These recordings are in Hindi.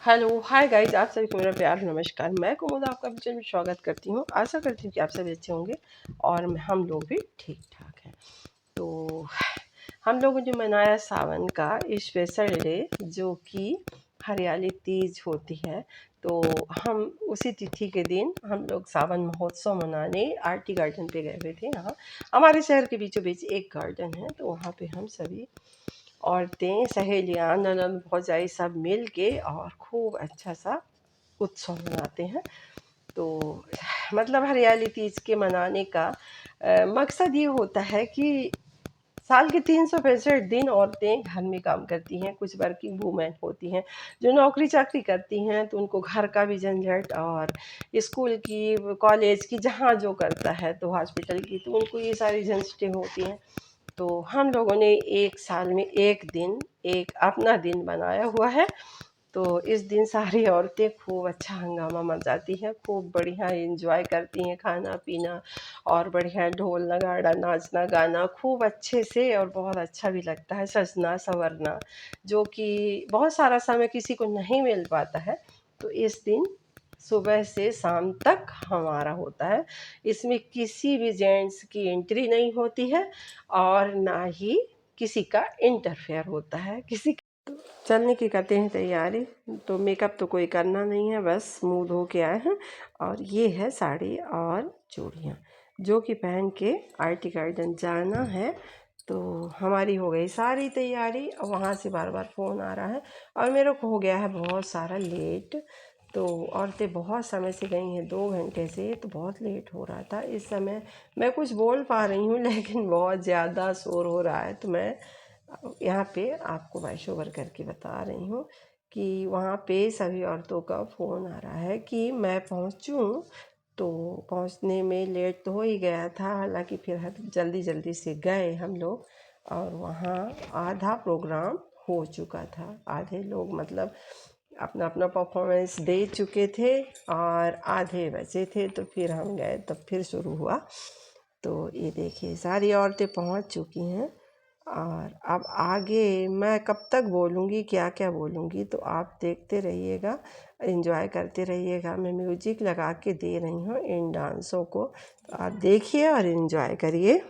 हेलो, हाय गाइस, आप सभी को मेरा प्यार नमस्कार। मैं कुमुद आपका किचन में स्वागत करती हूँ। आशा करती हूँ कि आप सभी अच्छे होंगे और हम लोग भी ठीक-ठाक हैं। तो हम लोगों ने मनाया सावन का स्पेशल डे, जो कि हरियाली तीज होती है। तो हम उसी तिथि के दिन हम लोग सावन महोत्सव मनाने आरटी गार्डन पे गए हुए थे। यहाँ हमारे शहर के बीचों बीच एक गार्डन है, तो वहाँ पे हम सभी औरतें, सहेलियाँ, ननंद, भौजाई सब मिल के और खूब अच्छा सा उत्सव मनाते हैं। तो मतलब हरियाली तीज के मनाने का मकसद ये होता है कि साल के 365 दिन औरतें घर में काम करती हैं। कुछ वर्किंग वूमेन होती हैं जो नौकरी चाकरी करती हैं, तो उनको घर का भी झंझट और स्कूल की, कॉलेज की, जहाँ जो करता है, तो हॉस्पिटल की, तो उनको ये सारी झंझटें होती हैं। तो हम लोगों ने एक साल में एक दिन, एक अपना दिन बनाया हुआ है। तो इस दिन सारी औरतें खूब अच्छा हंगामा मचाती हैं, खूब बढ़िया एंजॉय करती हैं, खाना पीना और बढ़िया ढोल नगाड़ा, नाचना गाना खूब अच्छे से, और बहुत अच्छा भी लगता है सजना संवरना, जो कि बहुत सारा समय किसी को नहीं मिल पाता है। तो इस दिन सुबह से शाम तक हमारा होता है। इसमें किसी भी जेंट्स की एंट्री नहीं होती है और ना ही किसी का इंटरफेयर होता है। किसी चलने की करते हैं तैयारी। तो मेकअप तो कोई करना नहीं है, बस मुंह धो के आए हैं। और ये है साड़ी और चूड़ियाँ, जो कि पहन के आरटी गार्डन जाना है। तो हमारी हो गई सारी तैयारी, और वहाँ से बार बार फ़ोन आ रहा है और मेरे को हो गया है बहुत सारा लेट। तो औरतें बहुत समय से गई हैं, 2 घंटे से, तो बहुत लेट हो रहा था। इस समय मैं कुछ बोल पा रही हूँ लेकिन बहुत ज़्यादा शोर हो रहा है, तो मैं यहाँ पे आपको वॉइस ओवर करके बता रही हूँ कि वहाँ पे सभी औरतों का फ़ोन आ रहा है कि मैं पहुँचूँ। तो पहुँचने में लेट तो हो ही गया था, हालांकि फिर जल्दी जल्दी से गए हम लोग, और वहाँ आधा प्रोग्राम हो चुका था। आधे लोग मतलब अपना अपना परफॉर्मेंस दे चुके थे और आधे बचे थे, तो फिर हम गए, तब फिर शुरू हुआ। तो ये देखिए सारी औरतें पहुँच चुकी हैं, और अब आगे मैं कब तक बोलूँगी, क्या क्या बोलूँगी, तो आप देखते रहिएगा, एंजॉय करते रहिएगा। मैं म्यूजिक लगा के दे रही हूँ इन डांसों को, तो आप देखिए और एंजॉय करिए।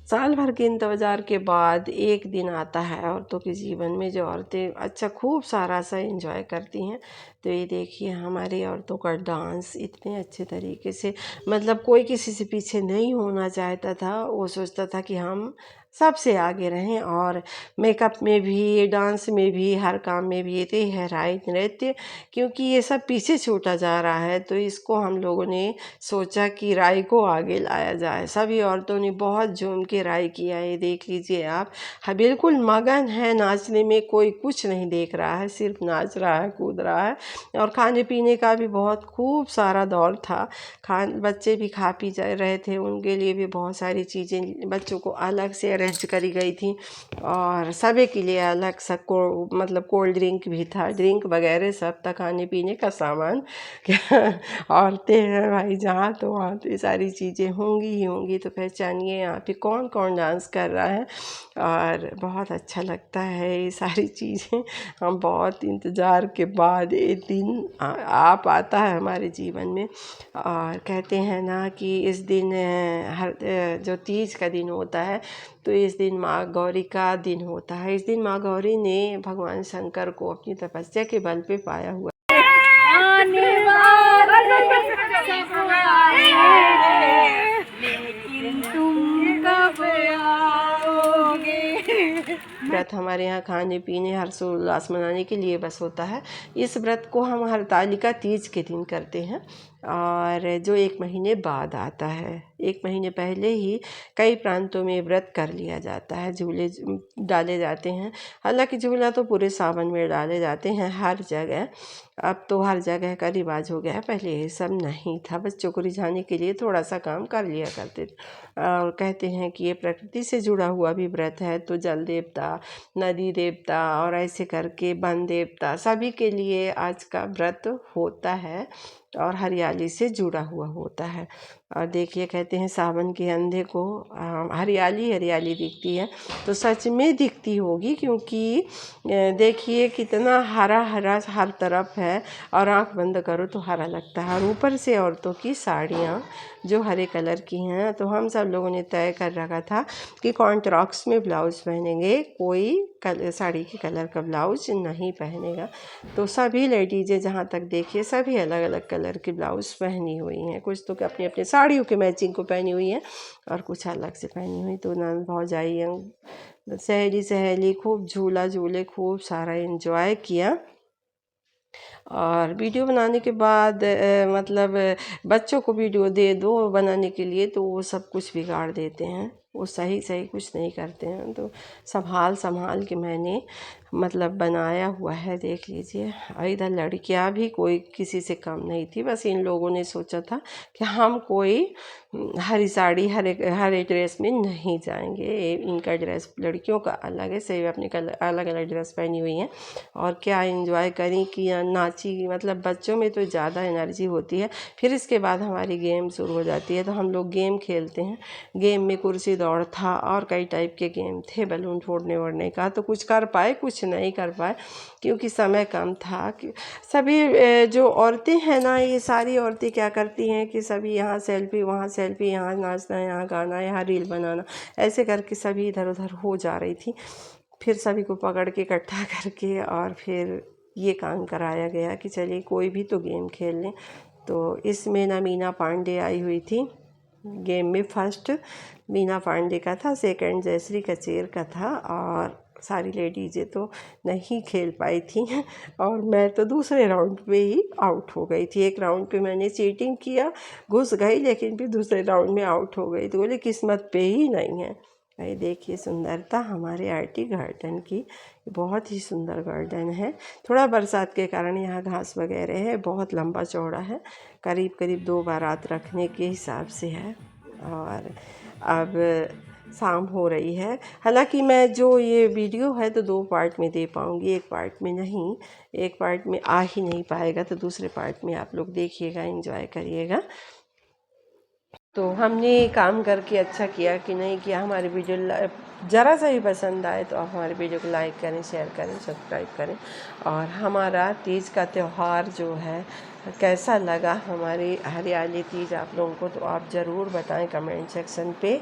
साल भर के इंतज़ार के बाद एक दिन आता है औरतों के जीवन में, जो औरतें अच्छा खूब सारा सा एंजॉय करती हैं। तो ये देखिए हमारी औरतों का डांस इतने अच्छे तरीके से, मतलब कोई किसी से पीछे नहीं होना चाहता था, वो सोचता था कि हम सबसे आगे रहें। और मेकअप में भी, डांस में भी, हर काम में भी ये है राइट नृत्य, क्योंकि ये सब पीछे छूटा जा रहा है। तो इसको हम लोगों ने सोचा कि राई को आगे लाया जाए। सभी औरतों ने बहुत झूम के राई किया। ये देख लीजिए आप, बिल्कुल मगन है नाचने में, कोई कुछ नहीं देख रहा है, सिर्फ नाच रहा है, कूद रहा है। और खाने पीने का भी बहुत खूब सारा दौर था। बच्चे भी खा पी जा रहे थे, उनके लिए भी बहुत सारी चीज़ें बच्चों को अलग से अरेंज करी गई थी, और सभी के लिए अलग सा मतलब कोल्ड ड्रिंक भी था, ड्रिंक वगैरह सब था, खाने पीने का सामान। औरतें हैं भाई, जहाँ तो वहाँ तो ये सारी चीज़ें होंगी ही होंगी। तो पहचानिए यहाँ पे कौन कौन डांस कर रहा है, और बहुत अच्छा लगता है ये सारी चीज़ें। हम बहुत इंतज़ार के बाद ये दिन आ पाता है हमारे जीवन में। और कहते हैं ना कि इस दिन हर जो तीज का दिन होता है, तो इस दिन माँ गौरी का दिन होता है। इस दिन माँ गौरी ने भगवान शंकर को अपनी तपस्या के बल पे पाया हुआ। व्रत हमारे यहाँ खाने पीने हर्षोल्लास मनाने के लिए बस होता है। इस व्रत को हम हरतालिका तीज के दिन करते हैं, और जो 1 महीने बाद आता है। 1 महीने पहले ही कई प्रांतों में व्रत कर लिया जाता है, झूले डाले जाते हैं। हालांकि झूला तो पूरे सावन में डाले जाते हैं हर जगह, अब तो हर जगह का रिवाज हो गया है, पहले ये सब नहीं था। बच्चों को रिझाने के लिए थोड़ा सा काम कर लिया करते थे। और कहते हैं कि ये प्रकृति से जुड़ा हुआ भी व्रत है, तो जल देवता, नदी देवता और ऐसे करके वन देवता सभी के लिए आज का व्रत होता है, और हरियाली से जुड़ा हुआ होता है। और देखिए कहते हैं सावन के अंधे को हरियाली हरियाली दिखती है, तो सच में दिखती होगी, क्योंकि देखिए कितना हरा हरा हर तरफ है, और आंख बंद करो तो हरा लगता है। और ऊपर से औरतों की साड़ियाँ जो हरे कलर की हैं, तो हम सब लोगों ने तय कर रखा था कि कॉन्ट्रास्ट में ब्लाउज पहनेंगे, कोई साड़ी के कलर का ब्लाउज नहीं पहनेगा। तो सभी लेडीज़ें जहाँ तक देखिए सभी अलग अलग कलर के ब्लाउज पहनी हुई हैं, कुछ तो अपनी अपनी साड़ियों के मैचिंग को पहनी हुई हैं, और कुछ अलग से पहनी हुई। तो नंद भौजाई सहेली सहेली खूब झूला झूले, खूब सारा एंजॉय किया। और वीडियो बनाने के बाद मतलब बच्चों को वीडियो दे दो बनाने के लिए, तो वो सब कुछ बिगाड़ देते हैं, वो सही सही कुछ नहीं करते हैं। तो संभाल के मैंने मतलब बनाया हुआ है, देख लीजिए। और इधर लड़कियां भी कोई किसी से कम नहीं थी, बस इन लोगों ने सोचा था कि हम कोई हरी साड़ी हरे ड्रेस में नहीं जाएंगे। इनका ड्रेस लड़कियों का अलग है, सभी अपने अलग अलग ड्रेस पहनी हुई हैं, और क्या एंजॉय करी कि नाची। मतलब बच्चों में तो ज़्यादा एनर्जी होती है। फिर इसके बाद हमारी गेम शुरू हो जाती है, तो हम लोग गेम खेलते हैं। गेम में कुर्सी दौड़ था, और कई टाइप के गेम थे, बैलून फोड़ने वोड़ने का। तो कुछ कर पाए, कुछ नहीं कर पाए, क्योंकि समय कम था। कि सभी जो औरतें हैं ना, ये सारी औरतें क्या करती हैं कि सभी यहाँ सेल्फी, वहाँ सेल्फी, यहाँ नाचना, यहाँ गाना, यहाँ रील बनाना, ऐसे करके सभी इधर उधर हो जा रही थी। फिर सभी को पकड़ के इकट्ठा करके और फिर ये काम कराया गया कि चलिए कोई भी तो गेम खेल लें। तो इसमें ना मीना पांडे आई हुई थी गेम में। फर्स्ट मीना पांडे का था, सेकंड जयश्री कचेर का था, और सारी लेडीज़ें तो नहीं खेल पाई थी, और मैं तो दूसरे राउंड पे ही आउट हो गई थी। एक राउंड पे मैंने चीटिंग किया, घुस गई, लेकिन फिर दूसरे राउंड में आउट हो गई। तो बोले किस्मत पे ही नहीं है। भाई देखिए सुंदरता हमारे आरटी गार्डन की, बहुत ही सुंदर गार्डन है। थोड़ा बरसात के कारण यहाँ घास वगैरह है, बहुत लंबा चौड़ा है, करीब करीब 2 बारात रखने के हिसाब से है। और अब शाम हो रही है। हालांकि मैं जो ये वीडियो है तो 2 पार्ट में दे पाऊँगी, एक पार्ट में नहीं। एक पार्ट में आ ही नहीं पाएगा, तो दूसरे पार्ट में आप लोग देखिएगा, एंजॉय करिएगा। तो हमने काम करके अच्छा किया कि नहीं किया। हमारे वीडियो ज़रा सा भी पसंद आए तो आप हमारे वीडियो को लाइक करें, शेयर करें, सब्सक्राइब करें। और हमारा तीज का त्यौहार जो है कैसा लगा, हमारी हरियाली तीज आप लोगों को, तो आप ज़रूर बताएं कमेंट सेक्शन पे।